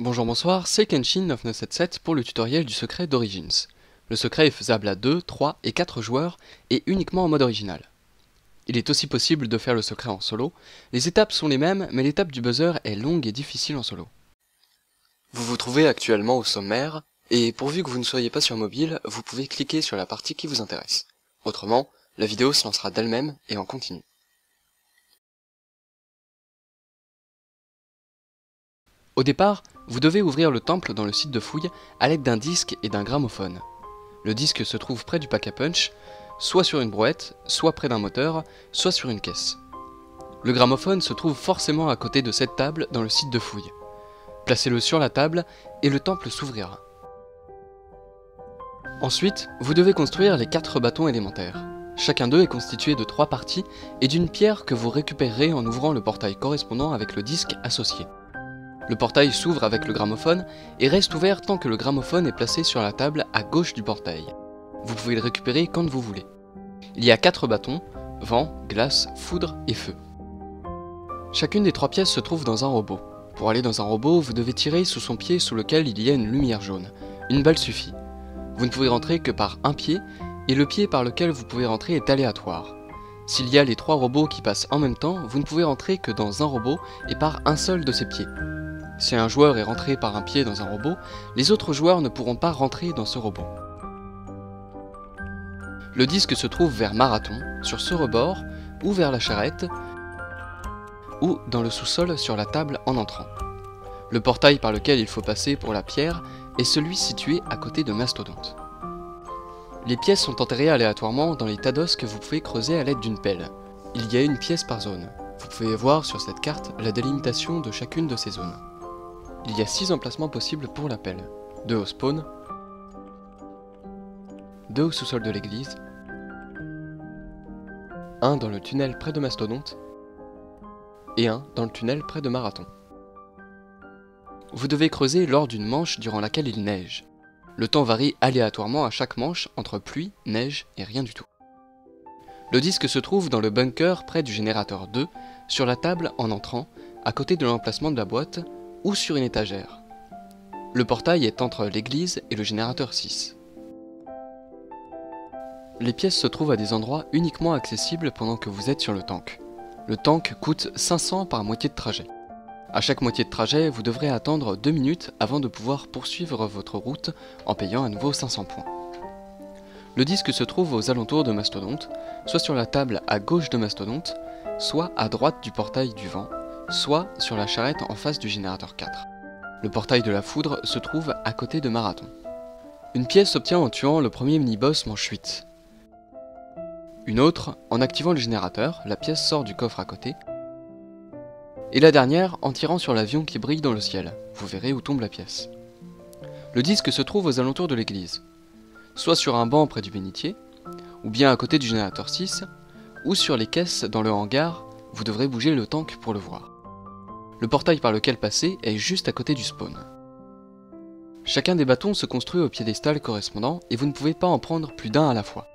Bonjour, bonsoir, c'est Kenshin9977 pour le tutoriel du secret d'Origins. Le secret est faisable à 2, 3 et 4 joueurs et uniquement en mode original. Il est aussi possible de faire le secret en solo. Les étapes sont les mêmes, mais l'étape du buzzer est longue et difficile en solo. Vous vous trouvez actuellement au sommaire, et pourvu que vous ne soyez pas sur mobile, vous pouvez cliquer sur la partie qui vous intéresse. Autrement, la vidéo se lancera d'elle-même et en continu. Au départ, vous devez ouvrir le temple dans le site de fouille à l'aide d'un disque et d'un gramophone. Le disque se trouve près du pack à punch, soit sur une brouette, soit près d'un moteur, soit sur une caisse. Le gramophone se trouve forcément à côté de cette table dans le site de fouille. Placez-le sur la table et le temple s'ouvrira. Ensuite, vous devez construire les 4 bâtons élémentaires. Chacun d'eux est constitué de 3 parties et d'une pierre que vous récupérerez en ouvrant le portail correspondant avec le disque associé. Le portail s'ouvre avec le gramophone et reste ouvert tant que le gramophone est placé sur la table à gauche du portail. Vous pouvez le récupérer quand vous voulez. Il y a 4 bâtons, vent, glace, foudre et feu. Chacune des 3 pièces se trouve dans un robot. Pour aller dans un robot, vous devez tirer sous son pied sous lequel il y a une lumière jaune. Une balle suffit. Vous ne pouvez rentrer que par un pied, et le pied par lequel vous pouvez rentrer est aléatoire. S'il y a les 3 robots qui passent en même temps, vous ne pouvez rentrer que dans un robot et par un seul de ses pieds. Si un joueur est rentré par un pied dans un robot, les autres joueurs ne pourront pas rentrer dans ce robot. Le disque se trouve vers Marathon, sur ce rebord, ou vers la charrette, ou dans le sous-sol sur la table en entrant. Le portail par lequel il faut passer pour la pierre est celui situé à côté de Mastodonte. Les pièces sont enterrées aléatoirement dans les tas d'os que vous pouvez creuser à l'aide d'une pelle. Il y a une pièce par zone. Vous pouvez voir sur cette carte la délimitation de chacune de ces zones. Il y a 6 emplacements possibles pour la pelle. 2 au spawn, 2 au sous-sol de l'église, 1 dans le tunnel près de Mastodonte, et 1 dans le tunnel près de Marathon. Vous devez creuser lors d'une manche durant laquelle il neige. Le temps varie aléatoirement à chaque manche entre pluie, neige et rien du tout. Le disque se trouve dans le bunker près du générateur 2, sur la table en entrant, à côté de l'emplacement de la boîte, ou sur une étagère. Le portail est entre l'église et le générateur 6. Les pièces se trouvent à des endroits uniquement accessibles pendant que vous êtes sur le tank. Le tank coûte 500 par moitié de trajet. À chaque moitié de trajet, vous devrez attendre 2 minutes avant de pouvoir poursuivre votre route en payant à nouveau 500 points. Le disque se trouve aux alentours de Mastodonte, soit sur la table à gauche de Mastodonte, soit à droite du portail du vent, soit sur la charrette en face du générateur 4. Le portail de la foudre se trouve à côté de Marathon. Une pièce s'obtient en tuant le premier mini-boss manche 8. Une autre, en activant le générateur, la pièce sort du coffre à côté. Et la dernière, en tirant sur l'avion qui brille dans le ciel. Vous verrez où tombe la pièce. Le disque se trouve aux alentours de l'église. Soit sur un banc près du bénitier, ou bien à côté du générateur 6, ou sur les caisses dans le hangar, vous devrez bouger le tank pour le voir. Le portail par lequel passer est juste à côté du spawn. Chacun des bâtons se construit au piédestal correspondant et vous ne pouvez pas en prendre plus d'un à la fois.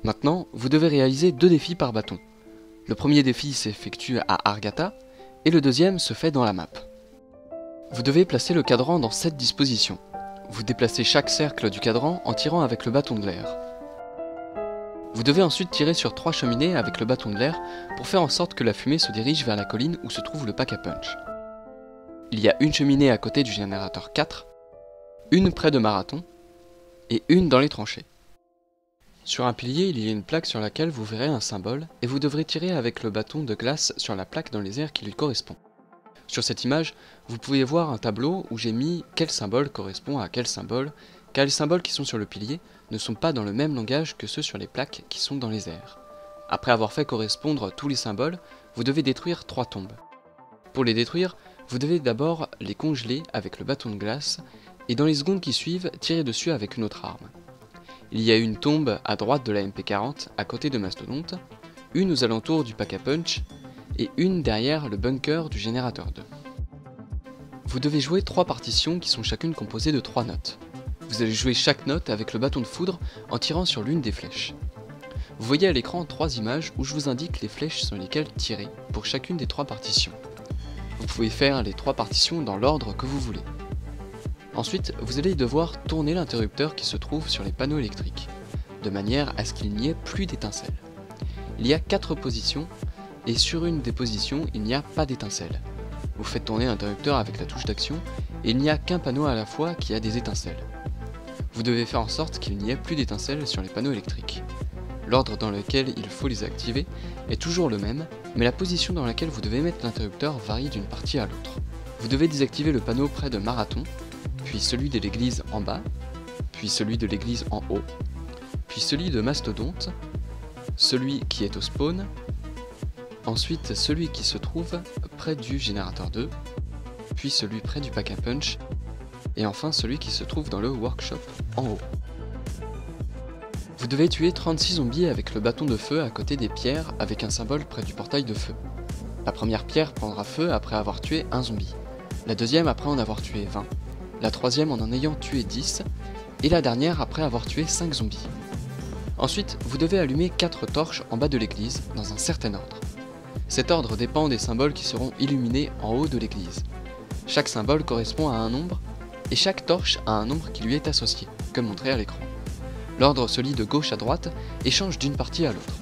Maintenant, vous devez réaliser 2 défis par bâton. Le premier défi s'effectue à Argata et le deuxième se fait dans la map. Vous devez placer le cadran dans cette disposition. Vous déplacez chaque cercle du cadran en tirant avec le bâton de l'air. Vous devez ensuite tirer sur 3 cheminées avec le bâton de l'air pour faire en sorte que la fumée se dirige vers la colline où se trouve le pack à punch. Il y a une cheminée à côté du générateur 4, une près de Marathon et une dans les tranchées. Sur un pilier, il y a une plaque sur laquelle vous verrez un symbole et vous devrez tirer avec le bâton de glace sur la plaque dans les airs qui lui correspond. Sur cette image, vous pouvez voir un tableau où j'ai mis quel symbole correspond à quel symbole, car les symboles qui sont sur le pilier ne sont pas dans le même langage que ceux sur les plaques qui sont dans les airs. Après avoir fait correspondre tous les symboles, vous devez détruire 3 tombes. Pour les détruire, vous devez d'abord les congeler avec le bâton de glace, et dans les secondes qui suivent, tirer dessus avec une autre arme. Il y a une tombe à droite de la MP40 à côté de Mastodonte, une aux alentours du pack à punch, et une derrière le bunker du générateur 2. Vous devez jouer 3 partitions qui sont chacune composées de 3 notes. Vous allez jouer chaque note avec le bâton de foudre en tirant sur l'une des flèches. Vous voyez à l'écran 3 images où je vous indique les flèches sur lesquelles tirer pour chacune des 3 partitions. Vous pouvez faire les 3 partitions dans l'ordre que vous voulez. Ensuite, vous allez devoir tourner l'interrupteur qui se trouve sur les panneaux électriques, de manière à ce qu'il n'y ait plus d'étincelles. Il y a 4 positions, et sur une des positions, il n'y a pas d'étincelles. Vous faites tourner l'interrupteur avec la touche d'action, et il n'y a qu'un panneau à la fois qui a des étincelles. Vous devez faire en sorte qu'il n'y ait plus d'étincelles sur les panneaux électriques. L'ordre dans lequel il faut les activer est toujours le même, mais la position dans laquelle vous devez mettre l'interrupteur varie d'une partie à l'autre. Vous devez désactiver le panneau près de Marathon, puis celui de l'église en bas, puis celui de l'église en haut, puis celui de Mastodonte, celui qui est au spawn, ensuite celui qui se trouve près du générateur 2, puis celui près du pack à punch, et enfin celui qui se trouve dans le workshop en haut. Vous devez tuer 36 zombies avec le bâton de feu à côté des pierres avec un symbole près du portail de feu. La première pierre prendra feu après avoir tué un zombie, la deuxième après en avoir tué 20, la troisième en ayant tué 10, et la dernière après avoir tué 5 zombies. Ensuite, vous devez allumer 4 torches en bas de l'église dans un certain ordre. Cet ordre dépend des symboles qui seront illuminés en haut de l'église. Chaque symbole correspond à un nombre, et chaque torche a un nombre qui lui est associé, comme montré à l'écran. L'ordre se lit de gauche à droite et change d'une partie à l'autre.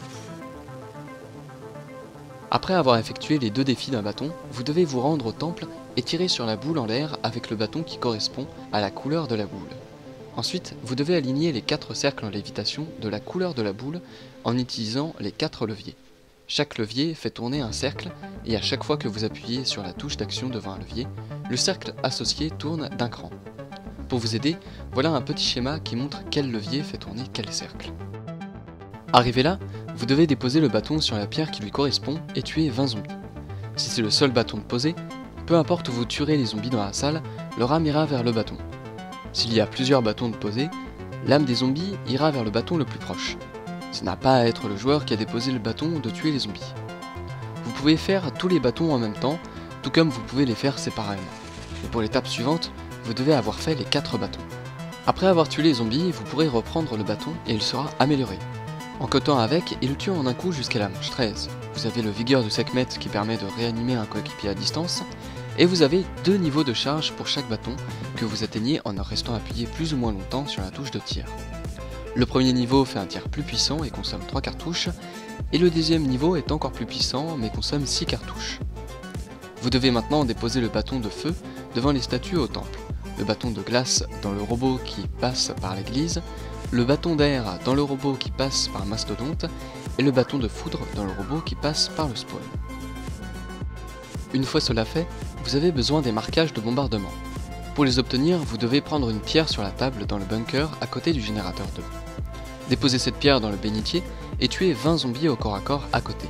Après avoir effectué les 2 défis d'un bâton, vous devez vous rendre au temple et tirer sur la boule en l'air avec le bâton qui correspond à la couleur de la boule. Ensuite, vous devez aligner les 4 cercles en lévitation de la couleur de la boule en utilisant les 4 leviers. Chaque levier fait tourner un cercle et à chaque fois que vous appuyez sur la touche d'action devant un levier, le cercle associé tourne d'un cran. Pour vous aider, voilà un petit schéma qui montre quel levier fait tourner quel cercle. Arrivé là, vous devez déposer le bâton sur la pierre qui lui correspond et tuer 20 zombies. Si c'est le seul bâton de poser, peu importe où vous tuerez les zombies dans la salle, leur âme ira vers le bâton. S'il y a plusieurs bâtons de poser, l'âme des zombies ira vers le bâton le plus proche. Ce n'a pas à être le joueur qui a déposé le bâton de tuer les zombies. Vous pouvez faire tous les bâtons en même temps, tout comme vous pouvez les faire séparément. Et pour l'étape suivante, vous devez avoir fait les 4 bâtons. Après avoir tué les zombies, vous pourrez reprendre le bâton et il sera amélioré. En cotant avec, il tue en un coup jusqu'à la manche 13. Vous avez le vigueur de Sekhmet qui permet de réanimer un coéquipier à distance, et vous avez 2 niveaux de charge pour chaque bâton que vous atteignez en restant appuyé plus ou moins longtemps sur la touche de tir. Le premier niveau fait un tir plus puissant et consomme 3 cartouches, et le deuxième niveau est encore plus puissant mais consomme 6 cartouches. Vous devez maintenant déposer le bâton de feu devant les statues au temple, le bâton de glace dans le robot qui passe par l'église, le bâton d'air dans le robot qui passe par Mastodonte, et le bâton de foudre dans le robot qui passe par le spawn. Une fois cela fait, vous avez besoin des marquages de bombardement. Pour les obtenir, vous devez prendre une pierre sur la table dans le bunker à côté du générateur 2. Déposez cette pierre dans le bénitier et tuez 20 zombies au corps à corps à côté.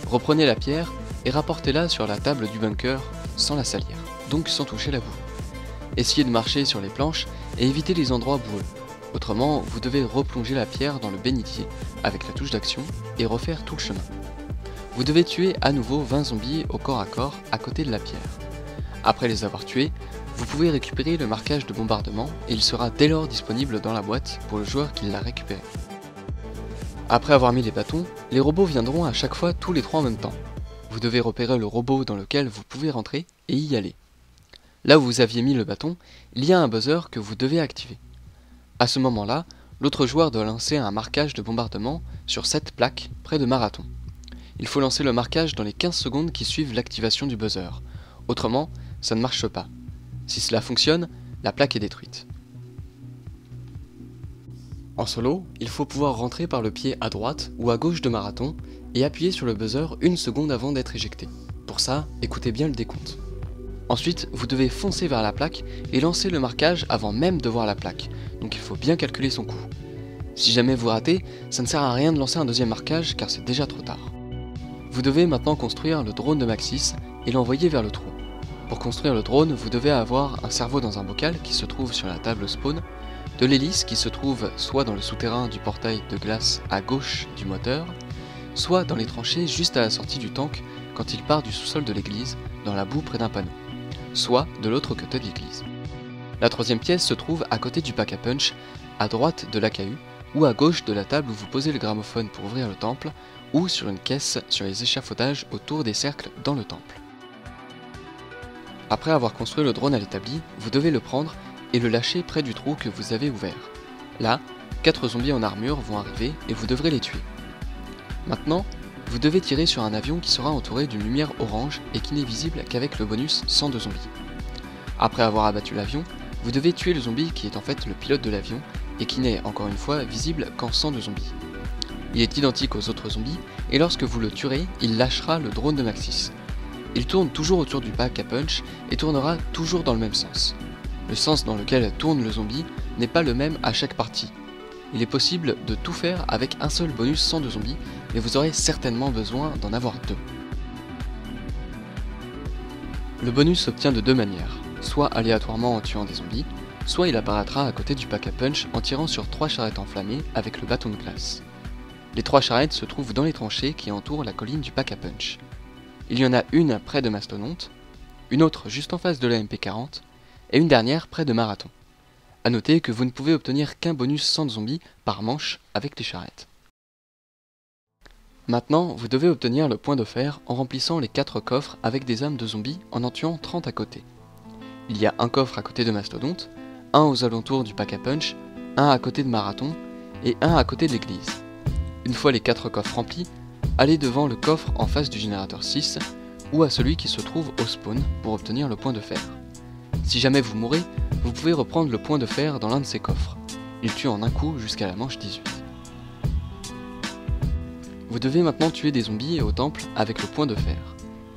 Reprenez la pierre et rapportez-la sur la table du bunker sans la salir, donc sans toucher la boue. Essayez de marcher sur les planches et évitez les endroits boueux. Autrement, vous devez replonger la pierre dans le bénitier avec la touche d'action et refaire tout le chemin. Vous devez tuer à nouveau 20 zombies au corps à côté de la pierre. Après les avoir tués, vous pouvez récupérer le marquage de bombardement et il sera dès lors disponible dans la boîte pour le joueur qui l'a récupéré. Après avoir mis les bâtons, les robots viendront à chaque fois tous les 3 en même temps. Vous devez repérer le robot dans lequel vous pouvez rentrer et y aller. Là où vous aviez mis le bâton, il y a un buzzer que vous devez activer. À ce moment-là, l'autre joueur doit lancer un marquage de bombardement sur cette plaque près de Marathon. Il faut lancer le marquage dans les 15 secondes qui suivent l'activation du buzzer. Autrement, ça ne marche pas. Si cela fonctionne, la plaque est détruite. En solo, il faut pouvoir rentrer par le pied à droite ou à gauche de Marathon et appuyer sur le buzzer 1 seconde avant d'être éjecté. Pour ça, écoutez bien le décompte. Ensuite, vous devez foncer vers la plaque et lancer le marquage avant même de voir la plaque, donc il faut bien calculer son coût. Si jamais vous ratez, ça ne sert à rien de lancer un deuxième marquage car c'est déjà trop tard. Vous devez maintenant construire le drone de Maxis et l'envoyer vers le trou. Pour construire le drone, vous devez avoir un cerveau dans un bocal qui se trouve sur la table spawn, de l'hélice qui se trouve soit dans le souterrain du portail de glace à gauche du moteur, soit dans les tranchées juste à la sortie du tank quand il part du sous-sol de l'église, dans la boue près d'un panneau, soit de l'autre côté de l'église. La troisième pièce se trouve à côté du pack à punch, à droite de l'AKU, ou à gauche de la table où vous posez le gramophone pour ouvrir le temple, ou sur une caisse sur les échafaudages autour des cercles dans le temple. Après avoir construit le drone à l'établi, vous devez le prendre et le lâcher près du trou que vous avez ouvert. Là, 4 zombies en armure vont arriver et vous devrez les tuer. Maintenant, vous devez tirer sur un avion qui sera entouré d'une lumière orange et qui n'est visible qu'avec le bonus 102 zombies. Après avoir abattu l'avion, vous devez tuer le zombie qui est en fait le pilote de l'avion et qui n'est encore une fois visible qu'en 102 zombies. Il est identique aux autres zombies et lorsque vous le tuerez, il lâchera le drone de Maxis. Il tourne toujours autour du pack à punch et tournera toujours dans le même sens. Le sens dans lequel tourne le zombie n'est pas le même à chaque partie. Il est possible de tout faire avec un seul bonus 102 zombies, mais vous aurez certainement besoin d'en avoir 2. Le bonus s'obtient de 2 manières, soit aléatoirement en tuant des zombies, soit il apparaîtra à côté du pack à punch en tirant sur 3 charrettes enflammées avec le bâton de glace. Les 3 charrettes se trouvent dans les tranchées qui entourent la colline du pack à punch. Il y en a une près de Mastodonte, une autre juste en face de la MP40, et une dernière près de Marathon. A noter que vous ne pouvez obtenir qu'un bonus 100 zombies par manche avec les charrettes. Maintenant, vous devez obtenir le point d'offert en remplissant les 4 coffres avec des âmes de zombies en tuant 30 à côté. Il y a un coffre à côté de Mastodonte, un aux alentours du pack à punch, un à côté de Marathon et un à côté de l'église. Une fois les 4 coffres remplis, allez devant le coffre en face du générateur 6 ou à celui qui se trouve au spawn pour obtenir le point de fer. Si jamais vous mourrez, vous pouvez reprendre le point de fer dans l'un de ces coffres. Il tue en un coup jusqu'à la manche 18. Vous devez maintenant tuer des zombies au temple avec le point de fer.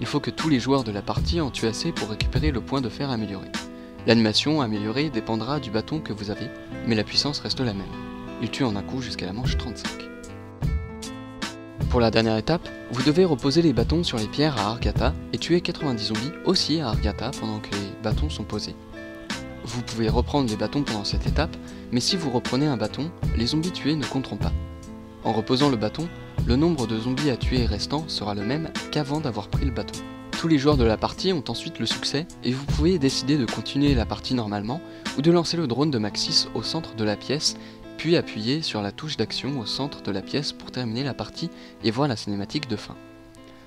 Il faut que tous les joueurs de la partie en tuent assez pour récupérer le point de fer amélioré. L'animation améliorée dépendra du bâton que vous avez, mais la puissance reste la même. Il tue en un coup jusqu'à la manche 35. Pour la dernière étape, vous devez reposer les bâtons sur les pierres à Argata et tuer 90 zombies aussi à Argata pendant que les bâtons sont posés. Vous pouvez reprendre les bâtons pendant cette étape, mais si vous reprenez un bâton, les zombies tués ne compteront pas. En reposant le bâton, le nombre de zombies à tuer restant sera le même qu'avant d'avoir pris le bâton. Tous les joueurs de la partie ont ensuite le succès et vous pouvez décider de continuer la partie normalement ou de lancer le drone de Maxis au centre de la pièce puis appuyer sur la touche d'action au centre de la pièce pour terminer la partie et voir la cinématique de fin.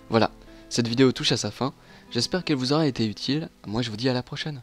Voilà, cette vidéo touche à sa fin, j'espère qu'elle vous aura été utile, moi je vous dis à la prochaine.